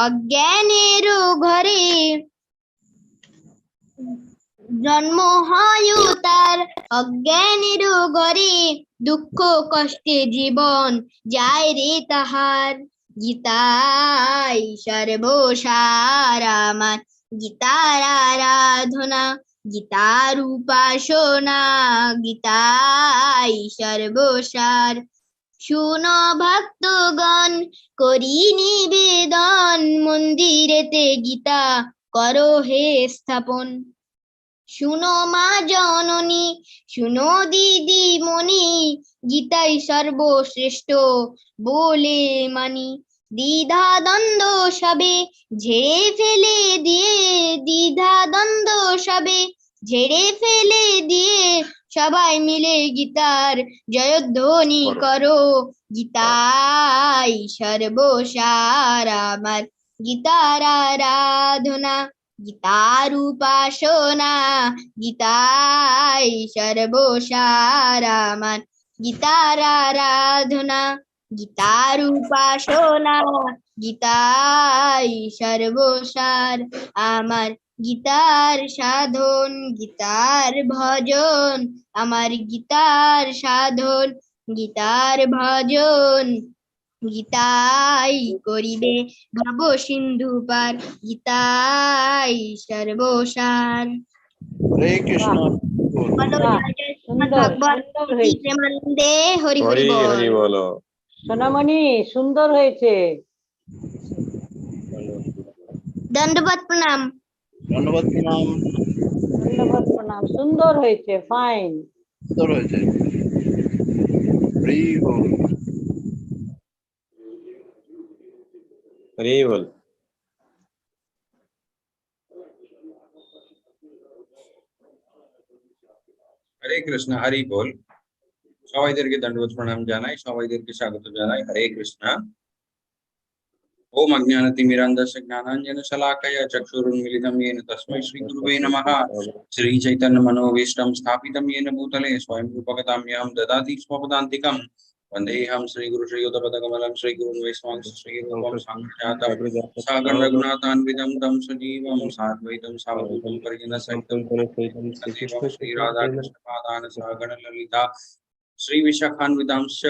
অজ্ঞানের ঘরে জন্ম হয় তার, অজ্ঞানের ঘরে দুঃখ কষ্টে জীবন যায় রে তাহার। গীতাই সর্বসার আমার, গীতার আরাধনা, গীতার উপাসনা, গীতাই সর্বসার। শুনো ভক্তগণ করি নিবেদন, মন্দিরেতে গীতা করো হে স্থাপন। শুনো মা জননী, শুনো দিদি মনি, গীতাই সর্বশ্রেষ্ঠ বলে মানি। দ্বিধা দ্বন্দ্ব সবে ঝেড়ে ফেলে দিয়ে, দ্বিধা দ্বন্দ্ব সবে ঝেড়ে ফেলে দিয়ে, সবাই মিলে গীতার জয়ধ্বনি করো। গীতাই সর্বসার আমার, গীতার আরাধনা, গীতার উপাসনা, গীতাই সর্বসার আমার, গীতার আরাধনা, গীতার উপাসনা, গীতাই সর্বসার আমার। গীতার সাধন, গীতার ভজন, আমার গীতার সাধন, গীতার ভজন, গীতাই করিবে ভব সিন্ধু পার, গীতাই সর্বসার। হরে কৃষ্ণ। প্রেমানন্দে হরি হরি বল। সোনামণি সুন্দর হয়েছে। দণ্ডবত প্রণাম। ধন্যবাদ প্রণাম। ধন্যবাদ প্রণাম। সুন্দর হয়েছে, ফাইন। সুন্দর হয়েছে। হরি বল। হরি বল। হরে কৃষ্ণ, হরি বল। সবাইদেরকে দণ্ডবত প্রণাম জানাই, সবাইদেরকে স্বাগত জানাই। হরে কৃষ্ণ। ओम अज्ञानतिमिरान्धस्य ज्ञानाञ्जन शलाकया चक्षुरुन्मीलितं येन तस्मै श्रीगुरुवे नमः। श्रीचैतन्यमनोभीष्टं स्थापितं येन भूतले स्वयं रूपकतां यं ददाति स्वपदान्तिकं। वन्देऽहं श्रीगुरुश्रीयुतपदकमलं श्रीगुरुन् वैष्णवं श्रीरूपं साङ्गजातं सागं रघुनाथान्वितं तं सजीवं साद्वैतं सावधूतं परिजनसहितं श्रीराधाकृष्णपादान् सगणललिता श्रीविशाखान्वितांश्च।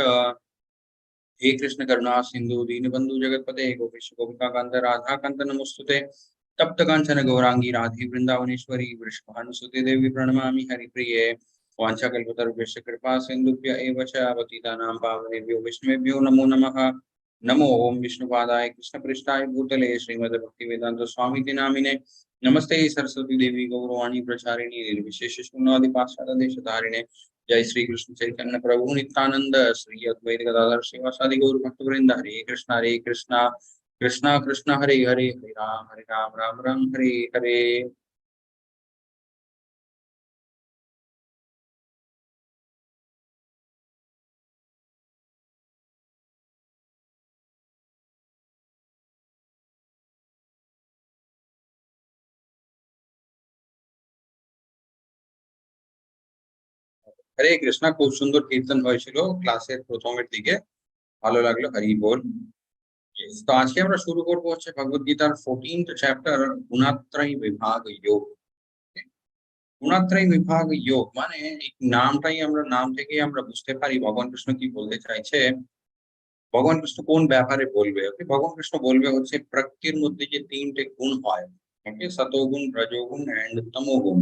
हे कृष्ण करुणा सिंधु दीनबंधु जगतपते गोपेश गोपिका कांत राधा कांत नमोस्तुते। तप्त कांचन गौरांगी राधे वृंदावनेश्वरी वृषभानुसुते देवी प्रणमामि हरिप्रिये। वाञ्छाकल्पतरुभ्यश्च कृपा सिन्धुभ्य एव च पतितानां पावनेभ्यो वैष्णवेभ्यो नमो नमः। नमो ओम विष्णुपादाय कृष्णपृष्ठाय भूतले श्रीमद् भक्तिवेदांत स्वामिति नामिने। नमस्ते सरस्वती देवी गौरवाणी प्रचारिणी निर्विशेष शून्यादि पाश्चात्य देशधारिणे। जय श्री कृष्ण चैतन्य प्रभु नित्यानंद श्री अद्वैत गदाधर श्रीवासादि गौर भक्तवृंद। हरे कृष्णा कृष्णा कृष्णा हरे हरे, हरे राम राम राम हरे हरे। हरे कृष्णा। खूब सुंदर कीर्तन হয়েছিল ক্লাসের প্রথমের দিকে, ভালো লাগলো। হরি বল। তো আজকে আমরা শুরু করব হচ্ছে ভগবত গীতার 14th চ্যাপ্টার গুণাত্রয়ী বিভাগ যোগ। গুণাত্রয়ী বিভাগ যোগ মানে এই নামটাই আমরা, নাম থেকেই আমরা বুঝতে পারি ভগবান কৃষ্ণ কি বলতে চাইছে, ভগবান কৃষ্ণ কোন ব্যাপারে বলবে। ওকে, ভগবান কৃষ্ণ বলবে হচ্ছে প্রকৃতির মধ্যে যে তিনটে গুণ হয়, ওকে, সতোগুণ, রজোগুণ এন্ড তমোগুণ,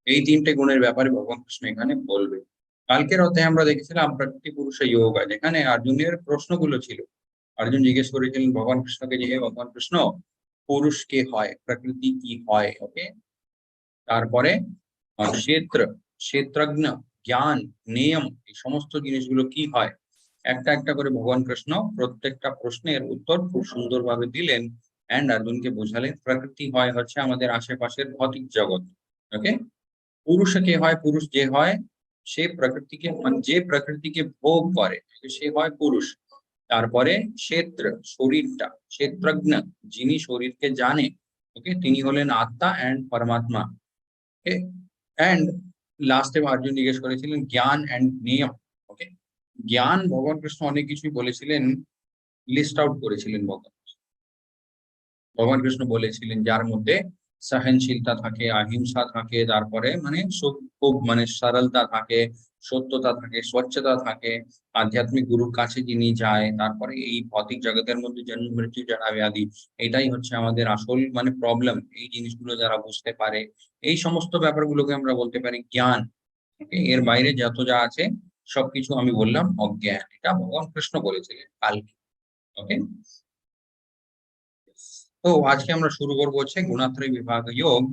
এই তিনটে গুণের ব্যাপারে ভগবান কৃষ্ণ এখানে বলবে। কালকের অধ্যায়ে আমরা দেখেছিলাম প্রকৃতি পুরুষে যোগা, যেখানে অর্জুনের প্রশ্নগুলো ছিল। অর্জুন জিজ্ঞেস করেছিলেন ভগবান কৃষ্ণকে যে হে ভগবান কৃষ্ণ, পুরুষ কে হয়, প্রকৃতি কি হয়। ওকে, তারপরে ক্ষেত্র, ক্ষেত্রজ্ঞ, জ্ঞান, নিয়ম, এই সমস্ত জিনিসগুলো কি হয়। একটা একটা করে ভগবান কৃষ্ণ প্রত্যেকটা প্রশ্নের উত্তর খুব সুন্দরভাবে দিলেন এন্ড অর্জুনকে বোঝালেন প্রকৃতি হয় হচ্ছে আমাদের আশেপাশের ভৌতিক জগৎ। ওকে, পুরুষ কে হয়, পুরুষ যে হয় সে প্রকৃতিকে, যে প্রকৃতিকে ভোগ করে সে হয় পুরুষ। তারপরে ক্ষেত্র, শরীরটা, ক্ষেত্রজ্ঞ, যিনি শরীরকে জানে, ওকে, তিনি হলেন আত্মা এন্ড পরমাত্মা। ওকে, এন্ড লাস্টে অর্জুন জিজ্ঞেস করেছিলেন জ্ঞান এন্ড নিয়ম। ওকে, জ্ঞান ভগবান কৃষ্ণ অনেক কিছুই বলেছিলেন, লিস্ট আউট করেছিলেন ভগবান। ভগবান কৃষ্ণ বলেছিলেন যার মধ্যে সহনশীলতা থাকে, অহিংসা থাকে, তারপরে মানে খুব মানে সরলতা থাকে, সত্যতা থাকে, স্বচ্ছতা থাকে, আধ্যাত্মিক গুরুর কাছে যিনি যায়, তারপরে এই ভৌতিক জগতের মধ্যে জন্ম মৃত্যু জরা ব্যাধি, এটাই হচ্ছে আমাদের আসল মানে প্রবলেম। এই জিনিসগুলো যারা বুঝতে পারে, এই সমস্ত ব্যাপারগুলোকে আমরা বলতে পারি জ্ঞান। এর বাইরে যত যা আছে সবকিছু আমি বললাম অজ্ঞান। এটা ভগবান কৃষ্ণ বলেছিলেন কালকে। ওকে, তো আজকে আমরা শুরু করবো হচ্ছে গুণাত্রয় বিভাগ যোগ।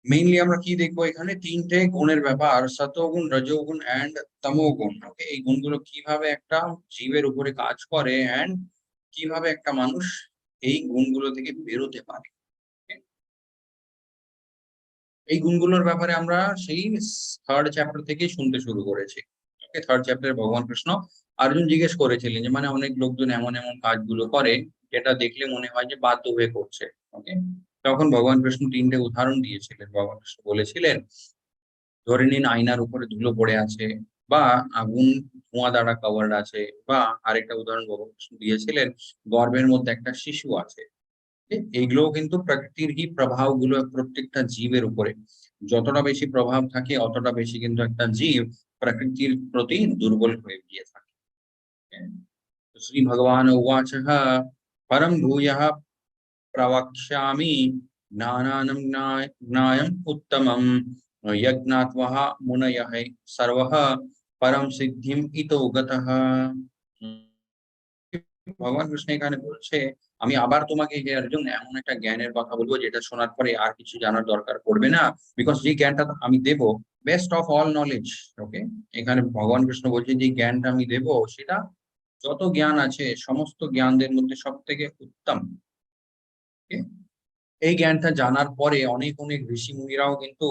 মেইনলি আমরা কি দেখবো, এখানে তিনটে গুণের ব্যাপার, সতোগুণ, রজোগুণ এন্ড তমোগুণ। ওকে, এই গুণগুলো কিভাবে একটা জীবের উপরে কাজ করে এন্ড কিভাবে একটা মানুষ এই গুণগুলো থেকে বেরোতে পারে। Okay? এই গুণগুলোর ব্যাপারে আমরা সেই 3rd চ্যাপ্টার থেকে শুনতে শুরু করেছি। ওকে, 3rd চ্যাপ্টারে ভগবান কৃষ্ণ অর্জুন জিজ্ঞেস করেছিলেন যে মানে অনেক লোকজন এমন এমন কাজগুলো করে যেটা দেখলে মনে হয় যে বাধ্য হয়ে করছে। ওকে, তখন ভগবান কৃষ্ণ 3টে উদাহরণ দিয়েছিলেন। ভগবান কৃষ্ণ বলেছিলেন, ধরে নিন আয়নার উপরে ধুলো পড়ে আছে, বা আগুন ধোঁয়া দ্বারা কভার্ড আছে, বা আরেকটা উদাহরণ ভগবান কৃষ্ণ দিয়েছিলেন, গর্ভের মধ্যে একটা শিশু আছে। এইগুলো কিন্তু প্রকৃতির কি প্রভাব গুলো প্রত্যেকটা জীবের উপরে, যতটা বেশি প্রভাব থাকে অতটা বেশি কিন্তু একটা জীব প্রকৃতির প্রতি দুর্বল হয়ে গিয়ে থাকে। তো শ্রী ভগবান উবাচ পরম ভূয়ঃ প্রবক্ষ্যামি জ্ঞানানম জ্ঞায়ম উত্তমম যজ্ঞাত্মঃ মুনয়ঃ সর্বঃ পরম সিদ্ধিম ইতো গতঃ। ভগবান কৃষ্ণ এখানে বলছে, আমি আবার তোমাকে হে অর্জুন এমন একটা জ্ঞানের কথা বলবো যেটা শোনার পরে আর কিছু জানার দরকার পড়বে না, বিকজ যে জ্ঞানটা আমি দেব বেস্ট অফ অল নলেজ। ওকে, এখানে ভগবান কৃষ্ণ বলছে যে জ্ঞানটা আমি দেব সেটা যত জ্ঞান আছে সমস্ত জ্ঞানদের মধ্যে সব থেকে উত্তম। Okay? এই জ্ঞানটা জানার পরে অনেক অনেক ঋষি মুনিরাও কিন্তু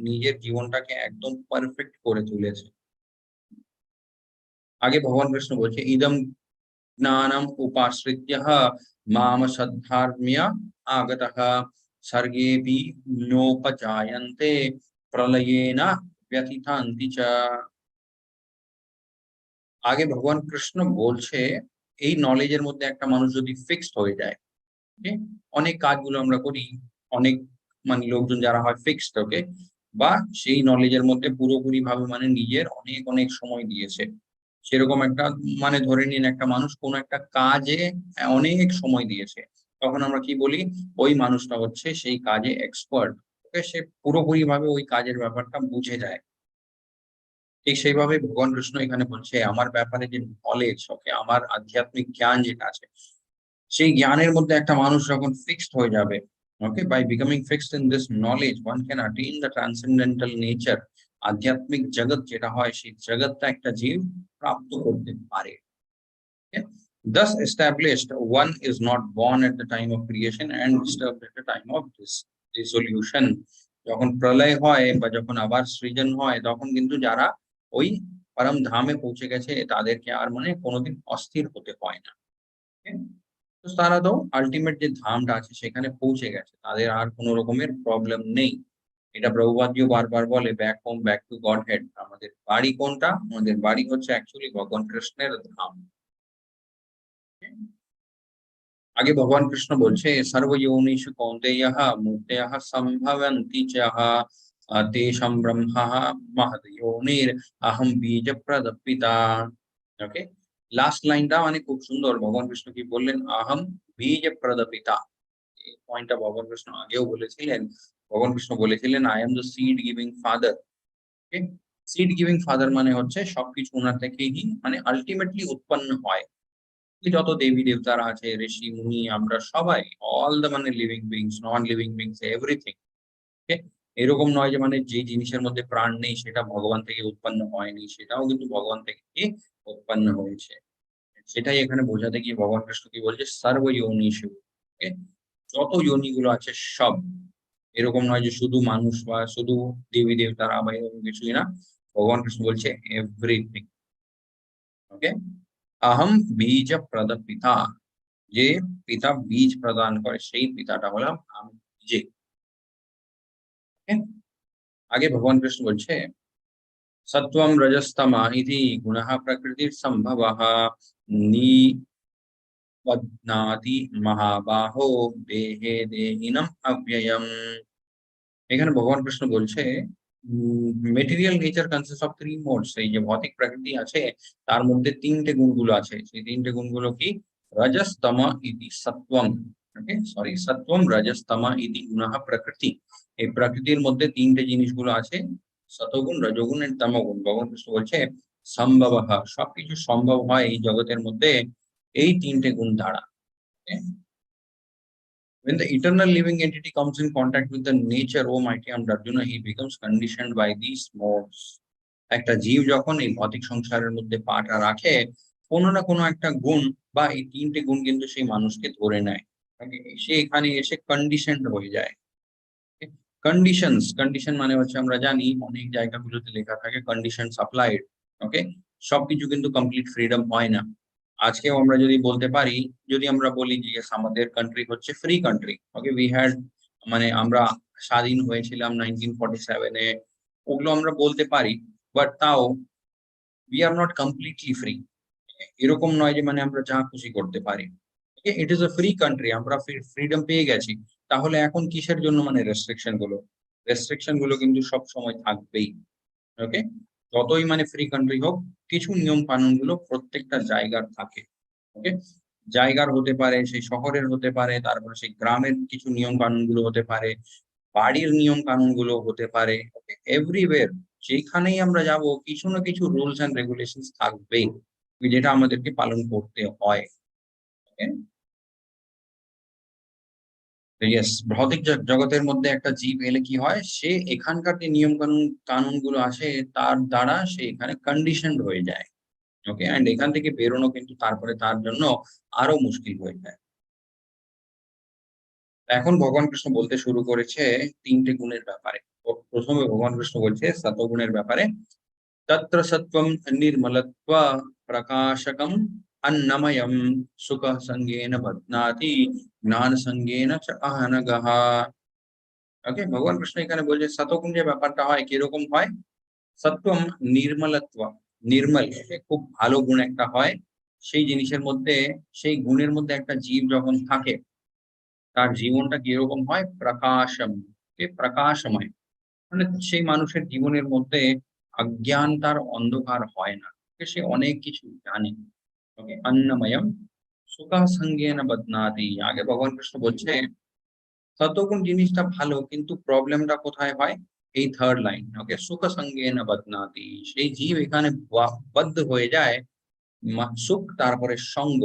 নিজের জীবনটাকে একদম পারফেক্ট করে তুলেছে। আগে ভগবান কৃষ্ণ বলছে ইদম জ্ঞানম উপাশ্রিত্য মাম সদ্ধার্ম্য আগতঃ সর্গেপি নোপজায়ন্তে প্রলয়েন ব্যথিতান্তি চ। আগে ভগবান কৃষ্ণ বলছে এই নলেজের মধ্যে একটা মানুষ যদি ফিক্সড হয়ে যায়, অনেক কাজগুলো আমরা করি, অনেক মানে লোকজন যারা হয় ফিক্সড, ওকে, বা সেই নলেজের মধ্যে পুরোপুরি ভাবে মানে নিজের অনেক অনেক সময় দিয়েছে, সেরকম একটা মানে ধরে নিন একটা মানুষ কোন একটা কাজে অনেক সময় দিয়েছে, তখন আমরা কি বলি ওই মানুষটা হচ্ছে সেই কাজে এক্সপার্ট। ওকে, সে পুরোপুরি ভাবে ওই কাজের ব্যাপারটা বুঝে যায়। ঠিক সেইভাবে ভগবান কৃষ্ণ এখানে বলছে আমার ব্যাপারে যে নলেজ, ওকে, আমার আধ্যাত্মিক জ্ঞান যেটা আছে, সেই জ্ঞানের মধ্যে একটা মানুষ যখন ফিক্সড হয়ে যাবে, okay, by becoming fixed in this knowledge one can attain the transcendental nature. আধ্যাত্মিক জগৎ যেটা হয় সেই জগৎটা একটা জীব প্রাপ্ত করতে পারে। Thus established, one is not born at the time of creation and disturbed at the time of this dissolution. যখন প্রলয় হয় বা যখন আবার সৃজন হয় তখন কিন্তু যারা ওই পরম ধামে পৌঁছে গেছে তাদেরকে আর মানে কোনোদিন অস্থির হতে হয় না। তো তারা তো আলটিমেট যে ধামটা আছে সেখানে পৌঁছে গেছে, তাদের আর কোনো রকমের প্রবলেম নেই। এটা প্রভুপাদজিও বারবার বলে, back home, back to god head. আমাদের বাড়ি কোনটা? আমাদের বাড়ি হচ্ছে অ্যাকচুয়ালি ভগবান কৃষ্ণের ধাম। আগে ভগবান কৃষ্ণ বলছে সর্বযোনিষু কৌন্তেয়ঃ মূর্তয়ঃ সম্ভবন্তি চ তেষাং ব্রহ্মা মহদ যোনির অহম বীজপ্রদ পিতা। ওকে, লাস্ট লাইনটা মানে খুব সুন্দর। ভগবান কৃষ্ণ কি বললেন? অহম বীজপ্রদ পিতা। এই পয়েন্টটা ভগবান কৃষ্ণ আগেও বলেছিলেন। ভগবান কৃষ্ণ বলেছিলেন I am the seed giving father. Okay, seed giving father মানে হচ্ছে সবকিছু ওনার থেকেই মানে আলটিমেটলি উৎপন্ন হয়। যত দেবী দেবতারা আছে, ঋষি মুনি, আমরা সবাই, অল দ্য মানে living beings, non living beings, everything. এরকম নয় যে মানে যে জিনিসের মধ্যে প্রাণ নেই সেটা ভগবান থেকে উৎপন্ন হয়নি, সেটাও কিন্তু ভগবান থেকে উৎপন্ন হয়েছে। সেটাই এখানে বোঝাতে গিয়ে ভগবান কৃষ্ণ কি বলছে, সর্ব যোনিষু। যত যোনিগুলো আছে সব, এরকম নয় যে শুধু মানুষ বা শুধু দেবী দেবতারা বা এরকম কিছুই না। ভগবান কৃষ্ণ বলছে এভরিথিং। ওকে, अहम बीज प्रद पिता, যে পিতা বীজ প্রদান করে সেই পিতাটা হলাম আমি নিজে। আগে ভগবান কৃষ্ণ বলছে সত্বম রজস্তমা ইতি গুণঃ প্রকৃতির সম্ভবঃ বদনাতি মহাবাহো দেহে দেহিনম অব্যয়ম। এখানে ভগবান কৃষ্ণ বলছে material nature consist of three modes. এই যে ভৌতিক প্রকৃতি আছে তার মধ্যে তিনটে গুণগুলো আছে। সেই তিনটে গুণগুলো কি? রজস তম ইতি সত্বম। ওকে, সরি, সত্বম রজস তম ইতি গুণঃ প্রকৃতি। এই প্রকৃতির মধ্যে তিনটে জিনিসগুলো আছে, সতগুণ, রজগুণ এন্ড তমগুণ। ভগবান কৃষ্ণ বলছে সম্ভব, সবকিছু সম্ভব হয় এই জগতের মধ্যে এই তিনটে গুণ দ্বারা। When the eternal living entity comes in contact with the nature, oh mighty Armed Arjuna, he becomes conditioned by these modes. একটা জীব যখন এই ভৌতিক সংসারের মধ্যে পাটা রাখে, কোনো না কোনো একটা গুণ বা এই তিনটে গুণ কিন্তু সেই মানুষকে ধরে নেয়। সে এখানে এসে কন্ডিশন হয়ে যায়। কন্ডিশন মানে হচ্ছে আমরা জানি অনেক জায়গাগুলোতে লেখা থাকে কন্ডিশন সাপ্লাইড। ওকে, সবকিছু কিন্তু কমপ্লিট ফ্রিডম হয় না। আজকেও আমরা যদি বলতে পারি, যদি আমরা বলি যে আমাদের কান্ট্রি হচ্ছে free country, okay, we had, মানে আমরা স্বাধীন হয়েছিলাম 1947-এ, ওগুলো আমরা বলতে পারি, বাট তাও we are not completely free. এরকম নয় যে মানে আমরা যা খুশি করতে পারি। It is a free country, আমরা ফ্রিডম পেয়ে গেছি। তাহলে এখন কিসের জন্য মানে রেস্ট্রিকশন গুলো কিন্তু সব সময় থাকবেই। ওকে, যতই মানে ফ্রি কান্ট্রি হোক, কিছু নিয়ম কানুন গুলো প্রত্যেকটা জায়গার থাকে। ওকে, জায়গার হতে পারে, সেই শহরের হতে পারে, তারপরে সেই গ্রামের কিছু নিয়ম কানুন গুলো হতে পারে, বাড়ির নিয়ম কানুন গুলো হতে পারে। এভরিওয়ের যেখানেই আমরা যাব কিছু না কিছু রুলস এন্ড রেগুলেশন থাকবেই, যেটা আমাদেরকে পালন করতে হয়। ইয়েস, ভৌতিক জগতের মধ্যে একটা জীব এলে কি হয়, সে এখানকার যে নিয়ম কানুন গুলো আছে তার দ্বারা সে এখানে কন্ডিশনড হয়ে যায়। ওকে, এন্ড এখান থেকে বেরোনো কিন্তু তারপরে তার জন্য আরো মুশকিল হয়ে যায়। এখন ভগবান কৃষ্ণ বলতে শুরু করেছে তিনটে গুণের ব্যাপারে। প্রথমে ভগবান কৃষ্ণ বলছে সতগুণের ব্যাপারে। তত্র সত্ত্বম নির্মলত্ব প্রকাশকম अन्नमयम सुख संगेन बध्नाति ज्ञान संगेन च अहनगः। ওকে, ভগবান কৃষ্ণ এখানে বলছে সতগুণ যে ব্যাপারটা হয় কিরকম হয়। সত্ত্বম নির্মলত্ব, নির্মল, খুব ভালো গুণ একটা হয়। সেই জিনিসের মধ্যে, সেই গুণের মধ্যে একটা জীব যখন থাকে তার জীবনটা কিরকম হয়, প্রকাশম, প্রকাশময়, মানে সেই মানুষের জীবনের মধ্যে অজ্ঞান, তার অন্ধকার হয় না, সে অনেক কিছু জানে। ওকে, অন্নময়ম সুখ সঙ্গেন বদনাতি। আগে ভগবান কৃষ্ণ বলছে সতগুণ জিনিসটা ভালো, কিন্তু প্রবলেমটা কোথায় হয়, এই থার্ড লাইন। ওকে, সুখ সঙ্গেন বদনাতি, সেই জীব এখানে বদ্ধ হয়ে যায়। সুখ, তারপরে সঙ্গ।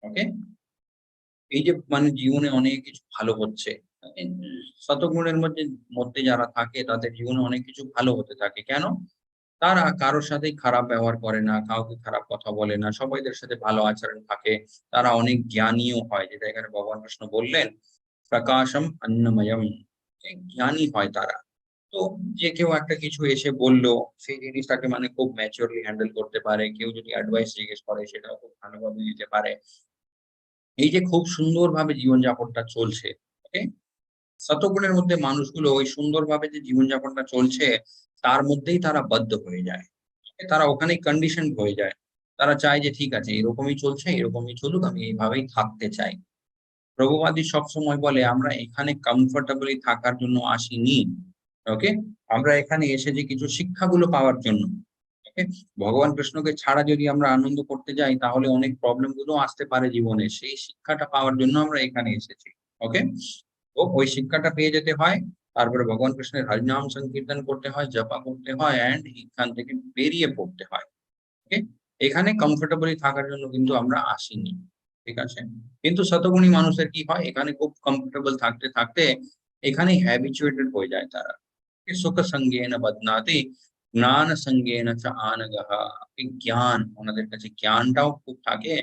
ওকে, এই যে মানে জীবনে অনেক কিছু ভালো হচ্ছে, শতগুণের মধ্যে মধ্যে যারা থাকে তাদের জীবনে অনেক কিছু ভালো হতে থাকে। কেন? তারা কারোর সাথেই খারাপ ব্যবহার করে না, কাউকে খারাপ কথা বলে না, সবাইদের সাথে ভালো আচরণ থাকে। তারা অনেক জ্ঞানীও হয়, যেটা এখানে ভগবান কৃষ্ণ বললেন প্রকাশম অন্নময়ম, জ্ঞানী হয় তারা। তো যে কেউ একটা কিছু এসে বললো, সেই জিনিসটাকে মানে খুব ম্যাচিওরলি হ্যান্ডেল করতে পারে। কেউ যদি অ্যাডভাইস জিজ্ঞেস করে সেটাও খুব ভালোভাবে দিতে পারে। এই যে খুব সুন্দরভাবে জীবনযাপনটা চলছে, ওকে, শতগুণের মধ্যে মানুষগুলো ওই সুন্দরভাবে যে জীবনযাপনটা চলছে তার মধ্যেই তারা বদ্ধ হয়ে যায়। তারা ওখানেই কন্ডিশন হয়ে যায়। তারা চায় যে ঠিক আছে, এরকমই চলছে, এরকমই চলুক, আমি এইভাবেই থাকতে চাই। প্রভুবাদী সবসময় বলে আমরা এখানে কমফোর্টেবলি থাকার জন্য আসিনি। ওকে, আমরা এখানে এসেছি কিছু শিক্ষাগুলো পাওয়ার জন্য। ওকে, ভগবান কৃষ্ণকে ছাড়া যদি আমরা আনন্দ করতে যাই তাহলে অনেক প্রবলেম গুলো আসতে পারে জীবনে। সেই শিক্ষাটা পাওয়ার জন্য আমরা এখানে এসেছি। ওকে, তো ওই শিক্ষাটা পেয়ে যেতে হয়, তারপরে ভগবান কৃষ্ণের হরিনাম সংকীর্তন করতে হয়, জপা করতে হয়, এন্ড এখান থেকে বেরিয়ে পড়তে হয়। ওকে, এখানে কমফোর্টেবলি থাকার জন্য কিন্তু আমরা আসিনি। ঠিক আছে, কিন্তু শতগুণী মানুষের কি হয়, এখানে খুব কমফোর্টেবল থাকতে থাকতে এখানে হ্যাবিচুয়েটেড হয়ে যায় তারা। সুখ সঙ্গেন বদনাতি জ্ঞান সঙ্গেন চ আনগহ। জ্ঞান, ওনাদের কাছে জ্ঞানটাও খুব থাকে,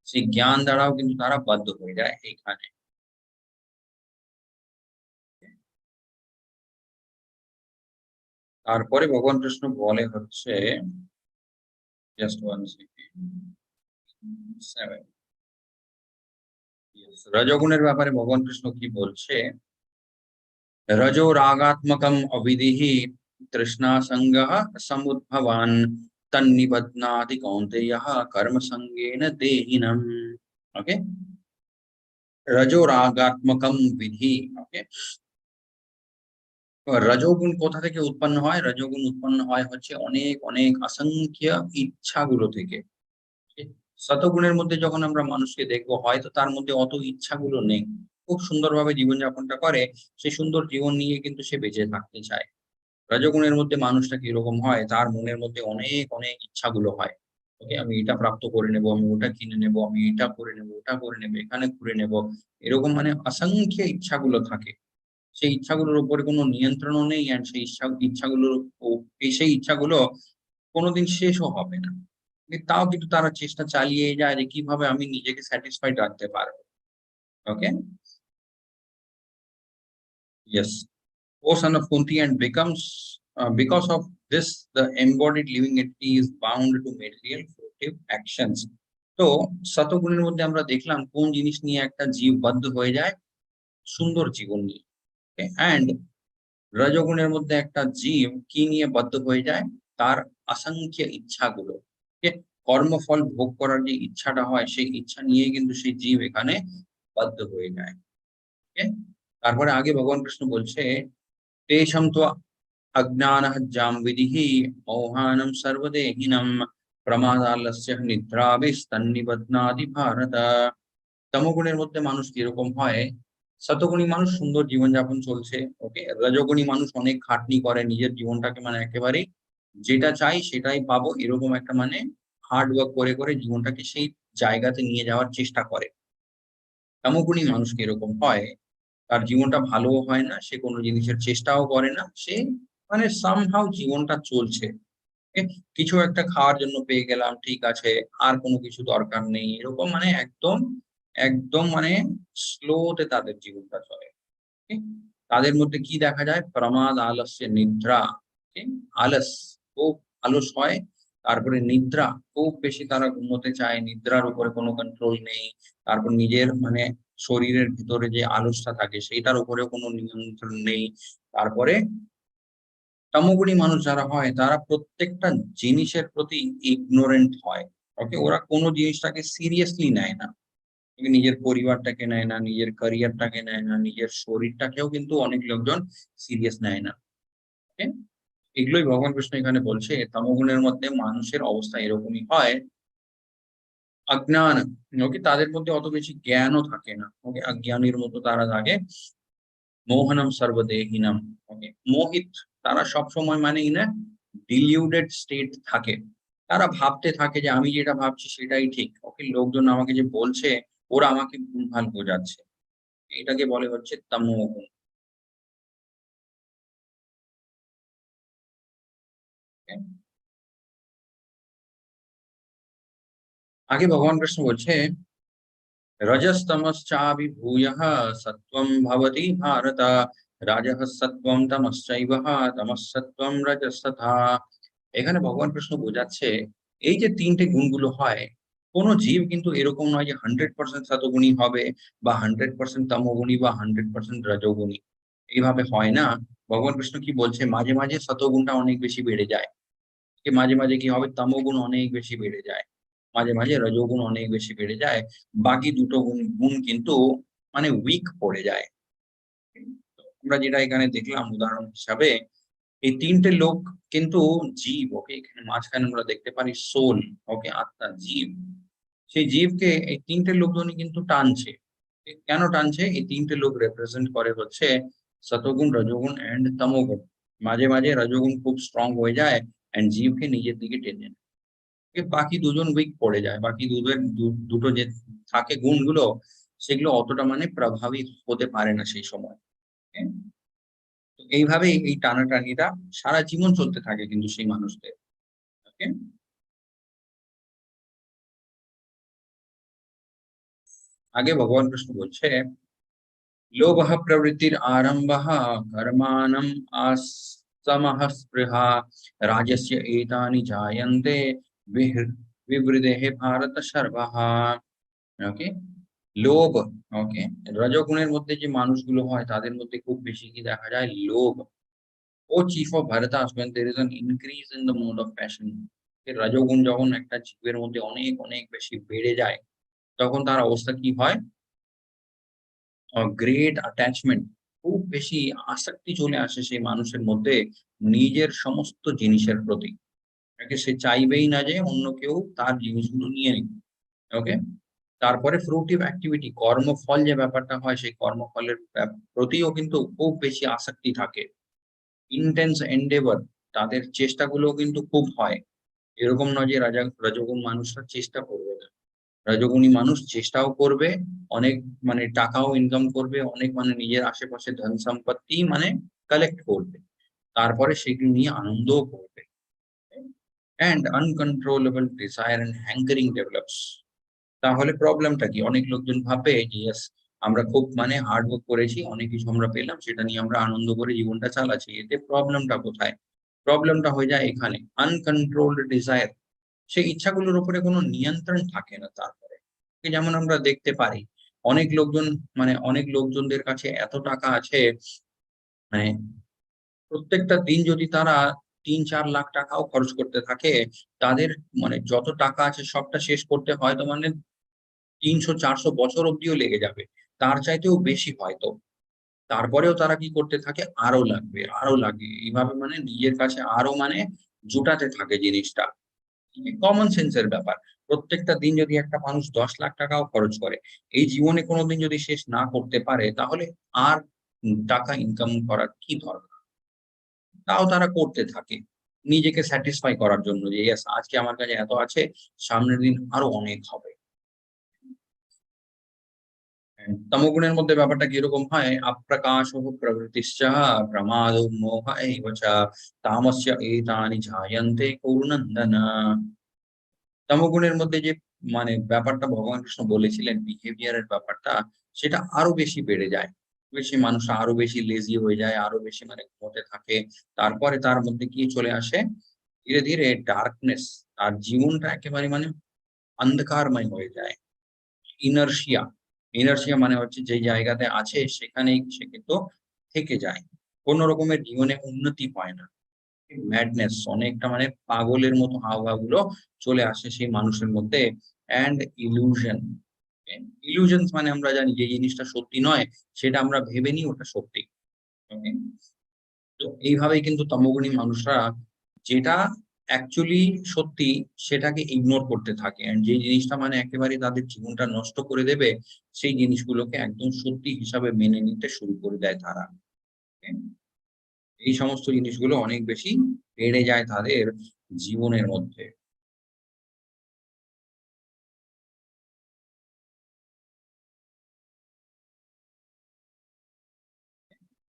সেই জ্ঞান দ্বারাও কিন্তু তারা বদ্ধ হয়ে যায় এখানে। তারপরে ভগবান কৃষ্ণ বলে হচ্ছে, জাস্ট ওয়ান সেকেন্ড, 7, রজগুণের ব্যাপারে ভগবান কৃষ্ণ কি বলছে। रजो रागात्मकम अविधिहि तृष्णा संगः समुद्भवान् तन्निबध्नाति कौन्तेयः कर्म संगेन देहिनम्। ओके, रजोरागात्मकम विधि। ओके, রজোগুণ কোথা থেকে উৎপন্ন হয়? রজোগুণ উৎপন্ন হয় হচ্ছে অনেক অনেক অসংখ্য ইচ্ছাগুলো থেকে। শতগুণের মধ্যে যখন আমরা মানুষকে দেখবো, হয়তো তার মধ্যে অত ইচ্ছাগুলো নেই, খুব সুন্দরভাবে জীবনযাপনটা করে, সেই সুন্দর জীবন নিয়ে কিন্তু সে বেঁচে থাকতে চায়। রজগুণের মধ্যে মানুষটা কিরকম হয়, তার মনের মধ্যে অনেক অনেক ইচ্ছাগুলো হয়। ওকে, আমি এটা প্রাপ্ত করে নেব, আমি ওটা কিনে নেব, আমি এটা করে নেব, ওটা করে নেব, এখানে ঘুরে নেব, এরকম মানে অসংখ্য ইচ্ছাগুলো থাকে। সেই ইচ্ছাগুলোর উপরে কোনো নিয়ন্ত্রণও নেই, আর সেই ইচ্ছাগুলোর সেই ইচ্ছাগুলো কোনোদিন শেষও হবে না। কিন্তু তাও কিন্তু তারা চেষ্টা চালিয়ে যায় যে কিভাবে আমি নিজেকে স্যাটিসফাইড রাখতে পারবো। ওকে, yes. O son of Kunti, and becomes because of this the embodied living entity is bound to material fruitive actions. তো শতগুণের মধ্যে আমরা দেখলাম কোন জিনিস নিয়ে একটা জীব বাধ্য হয়ে যায়, সুন্দর জীবন নিয়ে। অ্যান্ড রজগুণের মধ্যে একটা জীব কি নিয়ে বাধ্য হয়ে যায়, তার অসংখ্য ইচ্ছাগুলো। কর্মফল ভোগ করার যে ইচ্ছাটা হয়, সেই ইচ্ছা নিয়ে কিন্তু সেই জীব এখানে বাধ্য হয়ে যায়। তারপরে আগে ভগবান কৃষ্ণ বলছে, তেষাং তো अज्ञानः जाम विधिः मोहानं सर्वदेहिनं प्रमादालस्य निद्राभिस्तन्निबध्नाति भारत। তমগুণের মধ্যে মানুষ কিরকম হয়, শতগুণী মানুষ সুন্দর জীবনযাপন চলছে। ওকে, রজগুণী মানুষ অনেক খাটনি করে নিজের জীবনটাকে মানে একেবারে যেটা চাই সেটাই পাবো এরকম একটা মানে হার্ড ওয়ার্ক করে করে জীবনটাকে সেই জায়গাতে নিয়ে যাওয়ার চেষ্টা করে। তমগুণী মানুষ কিরকম হয়, তার জীবনটা ভালোও হয় না, সে কোনো জিনিসের চেষ্টাও করে না, সে মানে সামহাউ জীবনটা চলছে। কিছু একটা খাওয়ার জন্য পেয়ে গেলাম, ঠিক আছে, আর কোনো কিছু দরকার নেই, এরকম মানে একদম একদম মানে স্লোতে তাদের জীবনটা চলে। তাদের মধ্যে কি দেখা যায়, প্রমাদ আলস্য নিদ্রা। আলস, খুব আলস হয়। তারপরে নিদ্রা, খুব বেশি তারা ঘুমোতে চায়, নিদ্রার উপরে কোনো কন্ট্রোল নেই। তারপর নিজের মানে শরীরের ভিতরে যে আলসটা থাকে সেটার উপরেও কোনো নিয়ন্ত্রণ নেই। তারপরে তমগুণী মানুষ যারা হয়, তারা প্রত্যেকটা জিনিসের প্রতি ইগনোরেন্ট হয়। ওকে, ওরা কোনো জিনিসটাকে সিরিয়াসলি নেয় না, নিজের পরিবারটাকে নেয় না, নিজের ক্যারিয়ারটাকে নেয় না, নিজের শরীরটাকেও কিন্তু অনেক লোকজন সিরিয়াস নেয় না। ওকে, এগুলোই ভগবান কৃষ্ণ এখানে বলছে, তমগুণের মধ্যে মানুষের অবস্থা এরকমই হয়। অজ্ঞান, ওকে, তাদের মধ্যে অত বেশি জ্ঞানও থাকে না। ওকে, অজ্ঞানীর মতো তারা থাকে। মোহনম সর্বদেহিনম, ওকে, মোহিত, তারা সব সময় মানে ইন ডিলিউডেড স্টেট থাকে। তারা ভাবতে থাকে যে আমি যেটা ভাবছি সেটাই ঠিক। ওকে, লোকজন আমাকে যে বলছে ওরা আমাকে ভুলভাল বোঝাচ্ছে, এটাকে বলে হচ্ছে তমোগুণ। আগে ভগবান কৃষ্ণ বলছে, রজস্তমশ্চাভিভূয়ঃ সত্ত্বং ভবতি ভারত, রাজঃ সত্ত্বং তমশ্চৈব তমঃ সত্ত্বং রজস্তথা। এখানে ভগবান কৃষ্ণ বোঝাচ্ছে এই যে তিনটে গুণগুলো হয়, কোন জীব কিন্তু এরকম নয় যে 100% শতগুণী হবে বা 100% তমগুণী বা 100% রজগুণী, এইভাবে হয় না। ভগবান কৃষ্ণ কি বলছে, মাঝে মাঝে শতগুণটা অনেক বেশি বেড়ে যায়, মাঝে মাঝে কি হবে, তমগুণ অনেক বেশি বেড়ে যায়, মাঝে মাঝে রজগুণ অনেক বেশি বেড়ে যায়, বাকি দুটো গুণ গুণ কিন্তু মানে উইক পড়ে যায়। আমরা যেটা এখানে দেখলাম উদাহরণ হিসাবে, এই তিনটে লোক কিন্তু জীব। ওকে, এখানে মাঝখানে আমরা দেখতে পারি সোল, ওকে, আত্মা, জীব। সেই জীবকে এই তিনটে লোকজনই কিন্তু টানছে। কেন টানছে? এই তিনটে লোক রিপ্রেজেন্ট করে হচ্ছে সতগুণ, রজগুণ এন্ড তমোগুণ। মাঝে মাঝে রজগুণ খুব স্ট্রং হয়ে যায় এন্ড জীবকে নিজের দিকে টেনে নেয়। বাকি দুজন উইক পড়ে যায়, বাকি দুটো যে থাকে গুণগুলো, সেগুলো অতটা মানে প্রভাবী হতে পারে না সেই সময়। তো এইভাবে এই টানাটানিটা সারা জীবন চলতে থাকে কিন্তু সেই মানুষদের। ওকে, আগে ভগবান কৃষ্ণ বলছে, লোভঃ প্রবৃত্তির আরম্ভঃ কর্মাণম আসমঃ স্পৃহা রাজস্য এতানি জায়ন্তে বিবৃদেহে ভারত সর্বঃ। ওকে, লোভ। ওকে, রজগুণের মধ্যে যে মানুষগুলো হয় তাদের মধ্যে খুব বেশি কি দেখা যায়, লোভ। ও চিফ অফ ভারত আসবেন, there is an increase in the mode of passion। রজগুণ যখন একটা জীবের মধ্যে অনেক অনেক বেশি বেড়ে যায়, তখন তার অবস্থা কি হয়, গ্রেট অ্যাটাচমেন্ট, খুব বেশি আসক্তি চলে আসে সেই মানুষের মধ্যে নিজের সমস্ত জিনিসের প্রতি। সে চাইবেই না যে অন্য কেউ তার জিনিসগুলো নিয়ে নিক। ওকে, তারপরে ফ্রুটিভ অ্যাক্টিভিটি, কর্মফল যে ব্যাপারটা হয় সেই কর্মফলের প্রতিও কিন্তু খুব বেশি আসক্তি থাকে। ইন্টেন্স এন্ডেভার, তাদের চেষ্টাগুলো কিন্তু খুব হয়। এরকম নয় যে রজোগুণ মানুষরা চেষ্টা করবে না। রজোগুণী মানুষ চেষ্টাও করবে, অনেক মানে টাকাও ইনকাম করবে, অনেক মানে নিজের আশেপাশে ধন সম্পত্তি মানে কালেক্ট করবে, তারপরে সেগুলো নিয়ে আনন্দও করবে। And uncontrollable desire and হ্যাঙ্কারিং develops. তাহলে প্রবলেমটা কি? অনেক লোকজন ভাবে যে ইয়েস, আমরা খুব মানে হার্ড ওয়ার্ক করেছি, অনেক কিছু আমরা পেলাম, সেটা নিয়ে আমরা আনন্দ করে জীবনটা চালাচ্ছি। এতে প্রবলেমটা কোথায়? প্রবলেমটা হয়ে যায় এখানে, আনকন্ট্রোলড ডিজায়ার। সেই ইচ্ছাগুলোর উপরে কোনো নিয়ন্ত্রণ থাকে না। তারপরে যেমন আমরা দেখতে পারি অনেক লোকজনদের কাছে এত টাকা আছে, মানে প্রত্যেকটা দিন যদি তারা ৩-৪ লাখ টাকাও খরচ করতে থাকে, তাদের মানে যত টাকা আছে সবটা শেষ করতে হয়তো মানে ৩০০-৪০০ বছর অব্দিও লেগে যাবে, তার চাইতেও বেশি হয়তো। তারপরেও তারা কি করতে থাকে? আরো লাগবে, আরো লাগে, এইভাবে মানে নিজের কাছে আরো মানে জোটাতে থাকে জিনিসটা। কমন সেন্সের ব্যাপার। প্রত্যেকটা দিন যদি একটা মানুষ ১০ লাখ টাকাও খরচ করে, এই জীবনে কোনোদিন যদি শেষ না করতে পারে, তাহলে আর টাকা ইনকাম করার কি দরকার? তাও তারা করতে থাকে নিজেকে স্যাটিসফাই করার জন্য, যে ইয়েস আজকে আমার কাছে এত আছে, সামনের দিন আরো অনেক হবে। তমোগুণের মধ্যে ব্যাপারটা কিরকম হয়? অপ্রকাশ প্রবৃত্তিশ্চ প্রমাদ মোহ এব চ তামস্য এতানি জায়ন্তে কুরুনন্দন। তমোগুণের মধ্যে যে মানে ব্যাপারটা ভগবান কৃষ্ণ বলেছিলেন, বিহেভিয়ারের ব্যাপারটা, সেটা আরো বেশি বেড়ে যায়। বেশি মানুষ আরো বেশি লেজি হয়ে যায়, আরো বেশি মানে ঘুমোতে থাকে। তারপরে তার মধ্যে কি চলে আসে? ধীরে ধীরে ডার্কনেস, তার জীবনটা একেবারে মানে অন্ধকারময় হয়ে যায়। ইনার্শিয়া, ইনার্শিয়া মানে হচ্ছে যে জায়গাতে আছে সেখানেই সে কিন্তু থেকে যায়, কোন রকমের জীবনে উন্নতি হয় না। ম্যাডনেস, অনেকটা মানে পাগলের মতো হাবভাব গুলো চলে আসে সেই মানুষের মধ্যে। অ্যান্ড ইলুশন, ইলুশনস মানে আমরা জানি যে জিনিসটা সত্যি নয়, সেটা আমরা ভেবে নিই ওটা সত্যি। Okay? তো এইভাবেই কিন্তু তমোগুণী মানুষরা যেটা অ্যাকচুয়ালি সত্যি সেটাকে ইগনোর করতে থাকে, এন্ড যে জিনিসটা মানে একেবারে তাদের জীবনটা নষ্ট করে দেবে, সেই জিনিসগুলোকে একদম সত্যি হিসাবে মেনে নিতে শুরু করে দেয় তারা। Okay? এই সমস্ত জিনিসগুলো অনেক বেশি বেড়ে যায় তাদের জীবনের মধ্যে।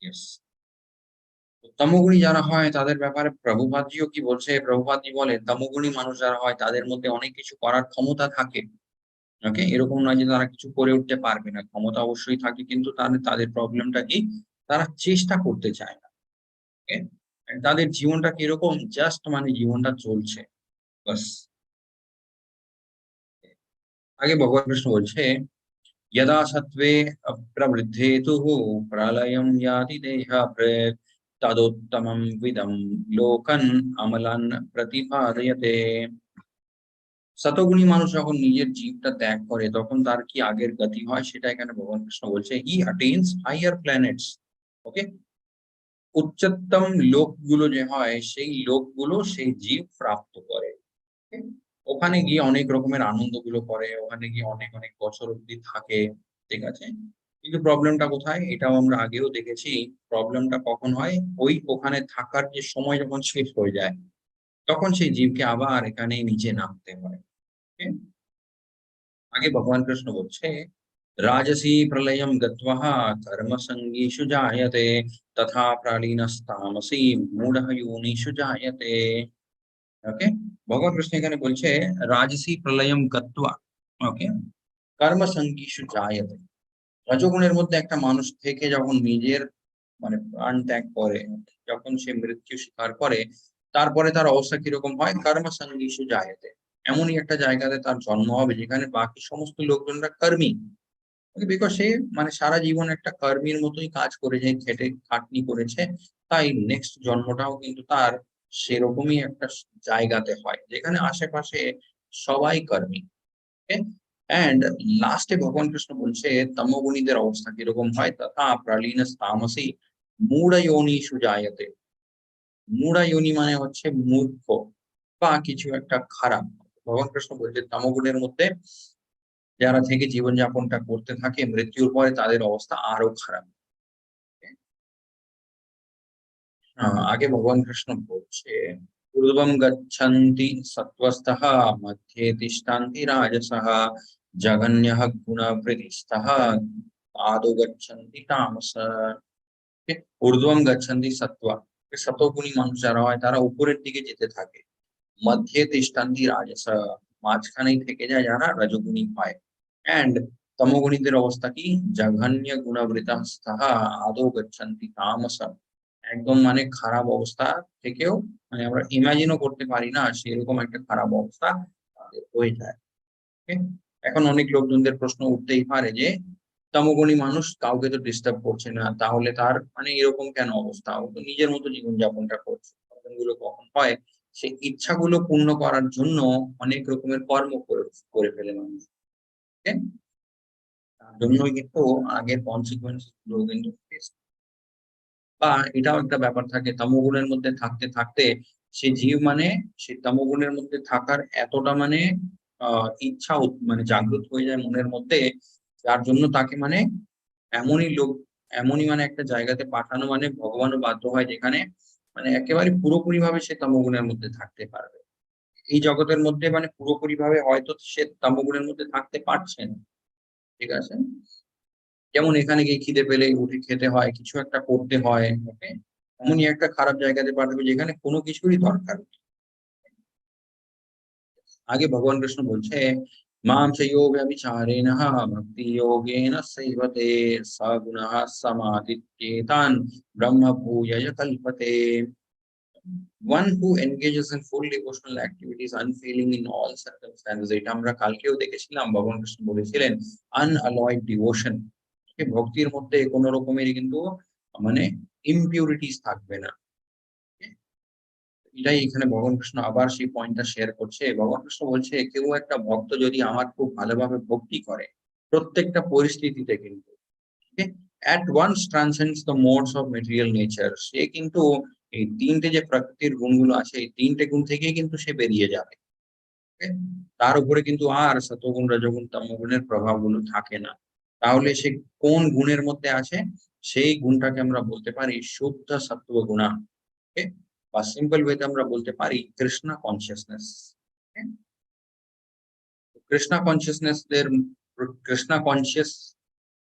Yes. তমোগুণী যারা হয় তাদের ব্যাপারে প্রভুপাদজিও কি বলছে? প্রভুপাদজি বলে তমোগুণী মানুষ যারা হয় তাদের মধ্যে অনেক কিছু করার ক্ষমতা থাকে। ওকে, এরকম নয় যে তারা কিছু করে উঠতে পারবে না, ক্ষমতা অবশ্যই থাকে, কিন্তু তাদের প্রবলেমটা কি? তারা চেষ্টা করতে চায় না। ওকে, তাদের জীবনটা কিরকম? জাস্ট মানে জীবনটা চলছে বাস। আগে ভগবান কৃষ্ণ বলছে, यदा सत्त्वे प्रवृद्धेतुः प्रलयं याति देहः प्रेत तदोत्तमं विदं लोकन् अमलान् प्रतिपादयते। শতগুণী মানুষ যখন নিজের জীবটা ত্যাগ করে, তখন তার কি আগের গতি হয় সেটা এখানে ভগবান কৃষ্ণ বলছে, হি অ্যাটেইনস হাইয়ার প্ল্যানেটস। ওকে, উচ্চতম লোকগুলো যে হয় সেই লোকগুলো সেই জীব প্রাপ্ত করে। Okay? ওখানে গিয়ে অনেক রকমের আনন্দ গুলো করে, ওখানে গিয়ে অনেক অনেক বছর অব্দি থাকে। ঠিক আছে, কিন্তু প্রবলেমটা কোথায়? এটাও আমরা আগেও দেখেছি। প্রবলেমটা কখন হয়? ওখানে থাকার যে সময় যখন শেষ হয়ে যায়, তখন সেই জীবকে আবার এখানে নিচে নামতে হয়। Okay? আগে ভগবান কৃষ্ণ বলছে, রাজসি প্রলয়ম গত্বঃ কর্মসঙ্গীষু জায়তে তথা প্রাণিনস্তামসি মূঢ় যোনিষু জায়তে। ওকে, ভগবান কৃষ্ণ এখানে বলছে রাজসি প্রলয়ম গত্বা, ওকে, কর্মসঙ্গীষু জায়তে। রজগুণের মধ্যে একটা মানুষ থেকে যখন নিজের মানে প্রাণ ত্যাগ করে, যখন সে মৃত্যু স্বীকার করে, তারপরে তার অবস্থা কিরকম হয়? কর্মসঙ্গীষু জায়তে, এমনই একটা জায়গাতে তার জন্ম হবে যেখানে বাকি সমস্ত লোকজনরা কর্মী। বিকজ সে মানে সারা জীবন একটা কর্মীর মতোই কাজ করে যায়, খেটে খাটনি করেছে, তাই নেক্সট জন্মটাও কিন্তু তার সেরকমই একটা জায়গাতে হয় যেখানে আশেপাশে সবাই কর্মী। এন্ড লাস্টে ভগবান কৃষ্ণ বলছে তমোগুণীদের অবস্থা কিরকম হয়, তথা প্রলীন তামসী মূঢ়য়োনি সুজায়তে। মূঢ়য়োনি মানে হচ্ছে মূর্খ বা কিছু একটা খারাপ। ভগবান কৃষ্ণ বলছে তমোগুণের মধ্যে যারা থেকে জীবনযাপনটা করতে থাকে মৃত্যুর পরে তাদের অবস্থা আরো খারাপ। আগে ভগবান কৃষ্ণ বলছে পূর্বম গচ্ছন্তি সত্ত্বস্তঃ মধ্যে তিষ্ঠন্তি রাজসঃ জঘন্যঃ গুণবৃত্তিস্তঃ আদৌ গচ্ছন্তি তামসঃ। ঊর্ধ্বম গচ্ছন্তি সত্ত্ব, সতগুণী মানুষ যারা হয় তারা উপরের দিকে যেতে থাকে। মধ্যে তিষ্ঠন্তি রাজসঃ, মাঝখানেই থেকে যায় যারা রজগুণী হয়। এন্ড তমগুণীদের অবস্থা কি, জঘন্য গুণবৃত্তস্তঃ আদৌ গচ্ছন্তি তামসঃ। একদম মানে খারাপ অবস্থা থেকেও মানে আমরা ইমাজিনও করতে পারি না সেরকম একটা খারাপ অবস্থা তাদের হয়ে যায়। Okay? এখন অনেক লোকজনদের প্রশ্ন উঠতেই পারে যে তমগুণী মানুষ কাউকে তো ডিস্টার্ব করছে না, তাহলে তার মানে এরকম কেন অবস্থা, ও তো নিজের মতো জীবনযাপনটা করছে। গুলো কখন হয়, সেই ইচ্ছাগুলো পূর্ণ করার জন্য অনেক রকমের কর্ম করে ফেলে মানুষ। Okay? তার জন্যই কিন্তু আগের কনসিকুয়েন্স গুলো কিন্তু face বা এটাও একটা ব্যাপার থাকে তমোগুণের মধ্যে থাকতে থাকতে সে জীব মানে সে তমোগুণের মধ্যে থাকার এতটা মানে ইচ্ছা মানে জাগ্রত হয়ে যায় মনের মধ্যে, যার জন্য তাকে মানে এমনই লোক এমনই মানে একটা জায়গাতে পাঠানো মানে ভগবানও বাধ্য হয় যেখানে মানে একেবারে পুরোপুরি ভাবে সে তমোগুণের মধ্যে থাকতে পারবে। এই জগতের মধ্যে মানে পুরোপুরি ভাবে হয়তো সে তমোগুণের মধ্যে থাকতে পারছে না, ঠিক আছে। যেমন এখানে গিয়ে খিদে পেলে উঠে খেতে হয়, কিছু একটা করতে হয়, ওকে, এমনই একটা খারাপ জায়গাতে পাঠাবে যেখানে কোনো কিছুরই দরকার নেই। आगे भगवान कृष्ण बोलते हैं माम च योग विचारेण भक्ति योगेन सेवते सगुणः समादित्येतान् ब्रह्म भूयय कल्पते। One who engages in full devotional activities unfailing in all circumstances, এটা আমরা কালকেও দেখেছিলাম ভগবান কৃষ্ণ বলেছিলেন unalloyed devotion, ভক্তির মধ্যে কোনো রকমেরই কিন্তু মানে ইমপিউরিটিস থাকবে না। এটাই এখানে ভগবান কৃষ্ণ আবার সেই পয়েন্টটা শেয়ার করছে। ভগবান কৃষ্ণ বলছে কেউ একটা ভক্ত যদি আমার খুব ভালোভাবে ভক্তি করে প্রত্যেকটা পরিস্থিতিতে কিন্তু at once transcends the modes of material nature, সে কিন্তু এই তিনটে যে প্রকৃতির গুণগুলো আছে এই তিনটে গুণ থেকে কিন্তু সে বেরিয়ে যাবে। তার উপরে কিন্তু আর সতগুণ রজগুণ তমগুণের প্রভাবগুলো থাকে না। তাহলে সে কোন গুণের মধ্যে আছে, সেই গুণটাকে আমরা বলতে পারি শুদ্ধ সত্ত্ব গুণা, বা সিম্পল ওয়েতে আমরা বলতে পারি কৃষ্ণা কনসিয়াসনেস। কৃষ্ণা কনসিয়াস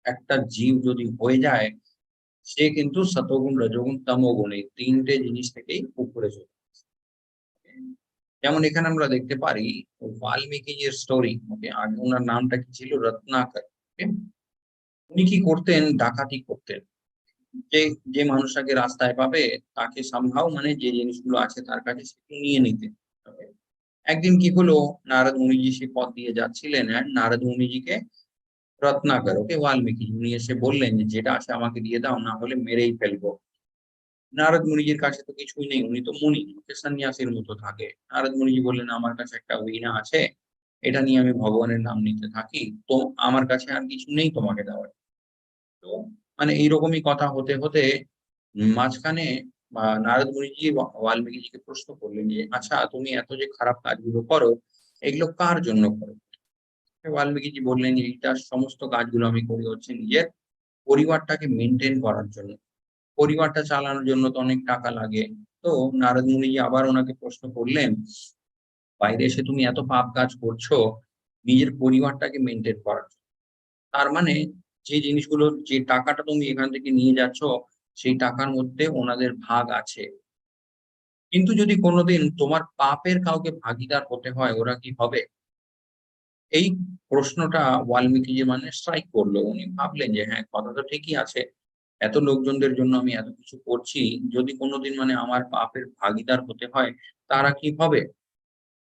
একটা জীব যদি হয়ে যায় সে কিন্তু সতগুণ রজগুণ তমগুণ এই তিনটে জিনিস থেকেই উপরে চলে। যেমন এখানে আমরা দেখতে পারি বাল্মীকি যে স্টোরি, ওকে, আগে ওনার নামটা কি ছিল, রত্নাকর। উনি কি করতেন, ডাকাতি করতেন। যে যে মানুষটাকে রাস্তায় পাবে তাকে সামহাও মানে যে জিনিসগুলো আছে তার কাছে সেগুলো নিয়ে নিতেন। একদিন কি হলো, নারদ মুনিজি সে পথ দিয়ে যাচ্ছিলেন, নারদ মুনিজিকে রত্নাকর, ওকে, বাল্মীকি উনি এসে বললেন যে যেটা আছে আমাকে দিয়ে দাও, না হলে মেরেই ফেলবো। নারদ মুনিজির কাছে তো কিছুই নেই, উনি তো মুনি, সন্ন্যাসীর মতো থাকে। নারদ মুনিজি বললেন আমার কাছে একটা বীণা আছে, এটা নিয়ে আমি ভগবানের নাম নিতে থাকি, তো আমার কাছে আর কিছু নেই তোমাকে দেওয়ার। তো মানে এইরকমই কথা হতে হতে মাঝখানে নারদ মুনিজি বাল্মীকিজিকে প্রশ্ন করলেন যে আচ্ছা তুমি এত যে খারাপ কাজগুলো করো এগুলো কার জন্য করো। বাল্মীকিজি বললেন এইটা সমস্ত কাজগুলো আমি করি হচ্ছে নিজের পরিবারটাকে মেনটেন করার জন্য, পরিবারটা চালানোর জন্য তো অনেক টাকা লাগে। তো নারদ মুনিজি আবার ওনাকে প্রশ্ন করলেন বাইরে এসে তুমি এত পাপ কাজ করছো নিজের পরিবারটাকে মেনটেন করার জন্য, তার মানে যে জিনিসগুলো যে টাকাটা তুমি এখান থেকে নিয়ে যাচ্ছ সেই টাকার মধ্যে ওনাদের ভাগ আছে, কিন্তু যদি কোনোদিন তোমার পাপের কাউকে ভাগীদার হতে হয় ওরা কি হবে। এই প্রশ্নটা বাল্মীকি যে মানে স্ট্রাইক করলো, উনি ভাবলেন যে হ্যাঁ কথা তো ঠিকই আছে, এত লোকজনদের জন্য আমি এত কিছু করছি, যদি কোনোদিন মানে আমার পাপের ভাগীদার হতে হয় তারা কি হবে।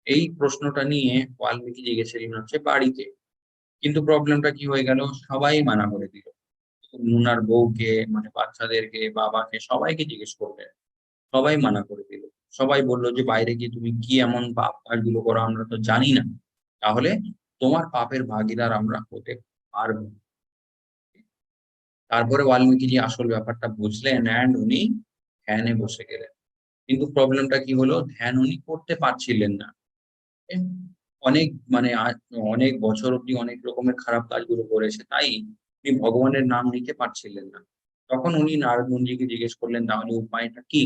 এই প্রশ্নটা নিয়ে বাল্মীকি গেছিলেন হচ্ছে বাড়িতে, কিন্তু প্রবলেমটা কি হয়ে গেল, সবাই মানা করে দিল। উনার বউকে মানে বাচ্চাদেরকে বাবাকে সবাইকে জিজ্ঞেস করবে, সবাই মানা করে দিল। সবাই বললো যে বাইরে গিয়ে তুমি কি এমন পাপ কাজগুলো করো আমরা তো জানি না, তাহলে তোমার পাপের ভাগীদার আমরা হতে পারবো। তারপরে বাল্মীকি আসল ব্যাপারটা বুঝলেন অ্যান্ড উনি ধ্যানে বসে গেলেন। কিন্তু প্রবলেমটা কি হলো, ধ্যান উনি করতে পারছিলেন না। অনেক মানে অনেক বছর অব্দি অনেক রকমের খারাপ কাজগুলো করেছে, তাই উনি ভগবানের নাম নিতে পারছিলেন না। তখন উনি নারদ মুনিজিকে জিজ্ঞেস করলেন তাহলে উপায়টা কি।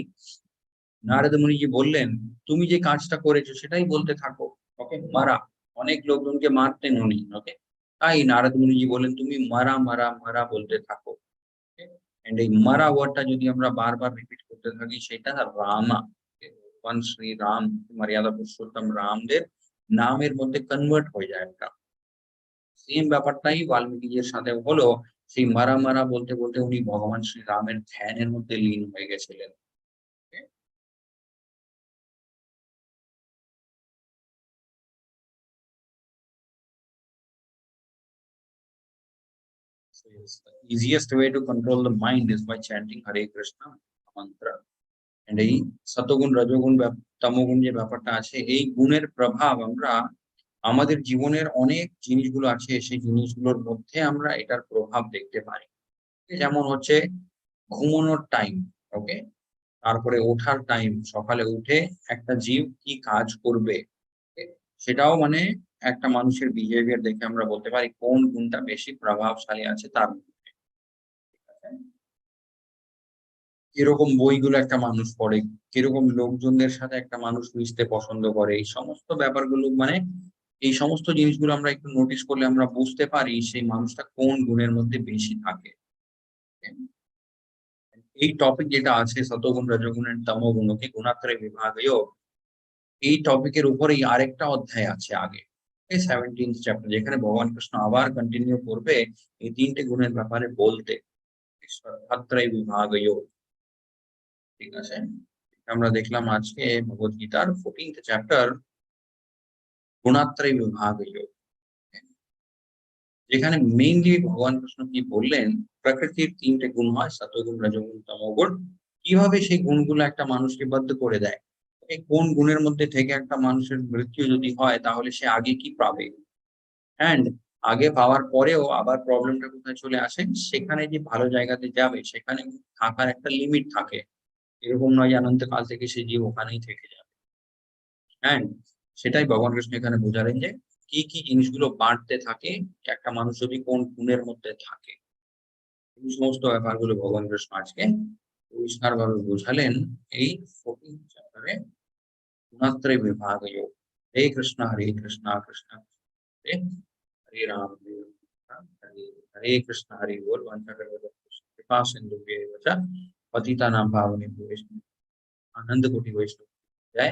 নারদ মুনিজি বললেন তুমি যে কাজটা করেছো সেটাই বলতে থাকো। ওকে, মারা, অনেক লোকজনকে মারতেন উনি। ওকে, তাই নারদ মুনিজি বললেন তুমি মারা মারা মারা বলতে থাকো। এন্ড এই মারা ওয়ার্ডটা যদি আমরা বারবার রিপিট করতে থাকি সেটা রামা, ভগবান শ্রী রাম, মর্যাদা পুরুষোত্তম রামদের নামের মধ্যে কনভার্ট হয়ে যায় একটা। সেম ব্যাপারটাই বাল্মীকির সাথে হলো, সেই মারা মারা বলতে বলতে উনি ভগবান শ্রী রামের ধ্যানের মধ্যে লীন হয়ে গেছিলেন। So yes, the easiest way to control the mind is by chanting Hare Krishna mantra. And এই সতগুণ রজগুণ তমগুণ যে ব্যাপারটা আছে, এই গুণের প্রভাব আমরা আমাদের জীবনের অনেক জিনিসগুলো আছে সেই জিনিসগুলোর মধ্যে আমরা এটার প্রভাব দেখতে পারি। যেমন হচ্ছে ঘুমানোর টাইম, ওকে, তারপরে ওঠার টাইম, সকালে উঠে একটা জীব কি কাজ করবে সেটাও মানে একটা মানুষের বিহেভিয়ার দেখে আমরা বলতে পারি কোন গুণটা বেশি প্রভাবশালী আছে তার মধ্যে। কিরকম বইগুলো একটা মানুষ পড়ে, কিরকম লোকজনদের সাথে একটা মানুষ মিশতে পছন্দ করে, এই সমস্ত ব্যাপারগুলো মানে এই সমস্ত জিনিসগুলো আমরা একটু নোটিস করলে আমরা বুঝতে পারি সেই মানুষটা কোন গুণের মধ্যে বেশি থাকে। এই টপিক যেটা আছে সতগুণ রজগুণ এন্ড তমগুণ, কি গুণাত্রয় বিভাগীয়, এই টপিকের উপরেই আরেকটা অধ্যায় আছে আগে, 17th চ্যাপ্টার, যেখানে ভগবান কৃষ্ণ আবার কন্টিনিউ করবে এই তিনটে গুণের ব্যাপারে বলতে, সত্রায় বিভাগীয়। ঠিক আছে, আমরা দেখলাম আজকে ভগবদ গীতার 14th চ্যাপ্টার গুণাত্রয় বিভাগীয়, যেখানে মেইনলি ভগবান কৃষ্ণ কি বললেন, প্রকৃতির তিনটে গুণ হয় সতগুণ রজগুণ তমগুণ, কিভাবে সেই গুণগুলো একটা মানুষকে বদ্ধ করে দেয়। এই কোন গুণের মধ্যে থেকে একটা মানুষের মৃত্যু যদি হয় তাহলে সে আগে কি পাবে, অ্যান্ড আগে পাওয়ার পরেও আবার প্রবলেমটা কোথায় চলে আসে, সেখানে যে ভালো জায়গাতে যাবে সেখানে থাকার একটা লিমিট থাকে। এরকম নয় যে অনন্তকাল থেকে সে জীব ওখানেই থেকে যাবে। অ্যান্ড সেটাই ভগবান কৃষ্ণ এখানে বোঝালেন যে কি কি জিনিসগুলো বাড়তে থাকে একটা মানুষ যদি কোন গুণের মধ্যে থাকে। এই সমস্ত ব্যাপারগুলো ভগবান কৃষ্ণ আজকে পরিষ্কার ভাবে বোঝালেন এই 14th চ্যাপ্টারে গুণাত্রয় বিভাগীয়। হরে কৃষ্ণ কৃষ্ণ হরে हरे राम हरे हरे कृष्ण हरे बोल कृपा सिंधु पतितानां पावनेभ्यो वैष्णव आनंद कोटि वैष्णव जय।